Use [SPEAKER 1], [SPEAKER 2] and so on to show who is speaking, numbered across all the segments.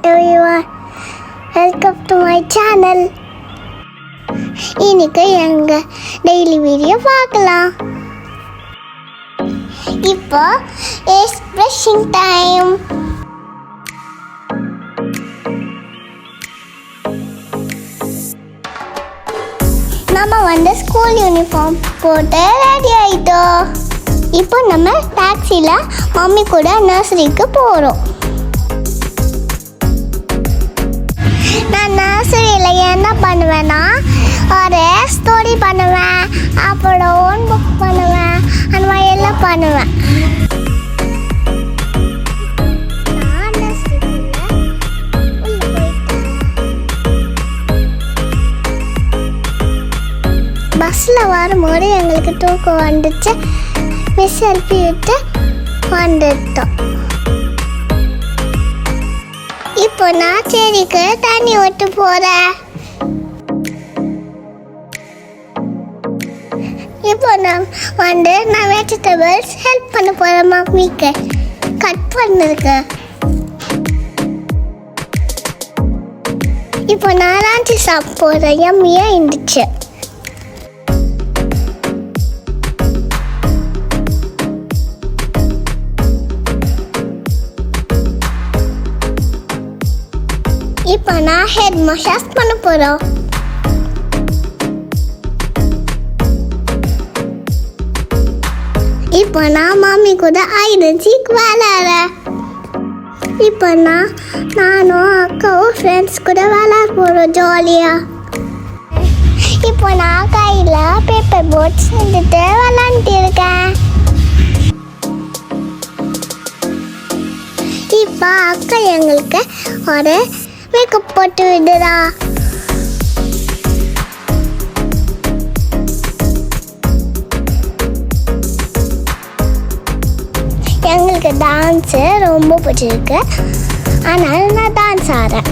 [SPEAKER 1] everyone. Welcome to my channel. இன்னைக்கு எங்க daily video பார்க்கலாம். இப்போ இஸ் brushing time. நம்ம ஸ்கூல் யூனிஃபார்ம் போட்டு ரெடி ஆயிட்டோம். இப்போ நம்ம டாக்ஸில மம்மி கூட நர்சரிக்கு போறோம். நான் நர்சரியில் என்ன பண்ணுவேன்னா ஒரு ஸ்டோரி பண்ணுவேன், அப்புறம் ஓன் புக் பண்ணுவேன், அந்த மாதிரி எல்லாம் பண்ணுவேன். பஸ்ஸில் வரும்போது எங்களுக்கு தூக்கம் வந்துச்சு. மிஸ் எழுப்பி விட்டு வந்துட்டோம். இப்போ நான் செடிக்கு தண்ணி விட்டு போகிறேன். இப்போ நான் வெஜிடபிள்ஸ் ஹெல்ப் பண்ண போகிறேன் மம்மிக்கு கட் பண்ணிருக்கு. இப்போ நான் லஞ்ச் சாப்பிட போகிறேன். யம்மியாக இருந்துச்சு. இப்போ நான் ஹெட் மசாஜ் பண்ண போகிறோம். இப்போ நான் மாமி கூட ஐடென்சிக் விளையாடுறேன். இப்போ நானும் அக்காவும் ஃப்ரெண்ட்ஸ் கூட விளையாட போகிறோம் ஜாலியாக. இப்போ நான் கையில் பேப்பர் போட்ஸ் வந்துட்டு விளாண்டுட்டு இருக்கேன். இப்போ அக்கா எங்களுக்கு ஒரு மேக்கப் போட்டு விடுறா. எங்களுக்கு டான்ஸு ரொம்ப பிடிச்சிருக்கு, அதனால நான் டான்ஸ் ஆடுறேன்.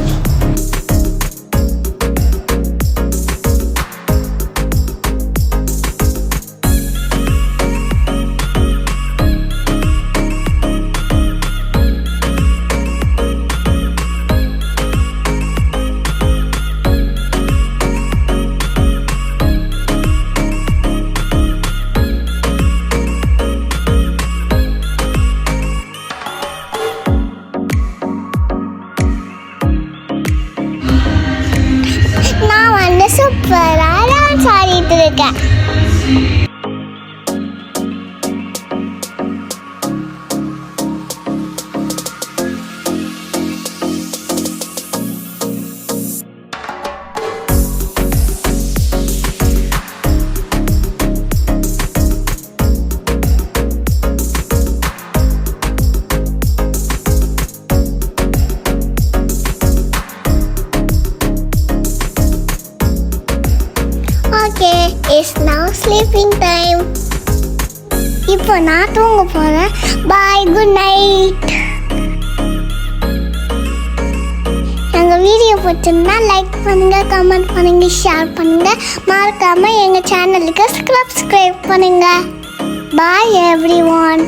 [SPEAKER 1] சூப்பராக டான்ஸ் ஆடிட்டு இருக்கேன். Okay, it's now sleeping time. இப்போ நான் தூங்க போறேன். Bye, good night. எங்க வீடியோ பிடிச்சிருந்தா லைக் பண்ணுங்க, கமெண்ட் பண்ணுங்க, ஷேர் பண்ணுங்க. மறக்காம எங்க சேனலுக்கு சப்ஸ்கிரைப் பண்ணுங்க. Bye everyone.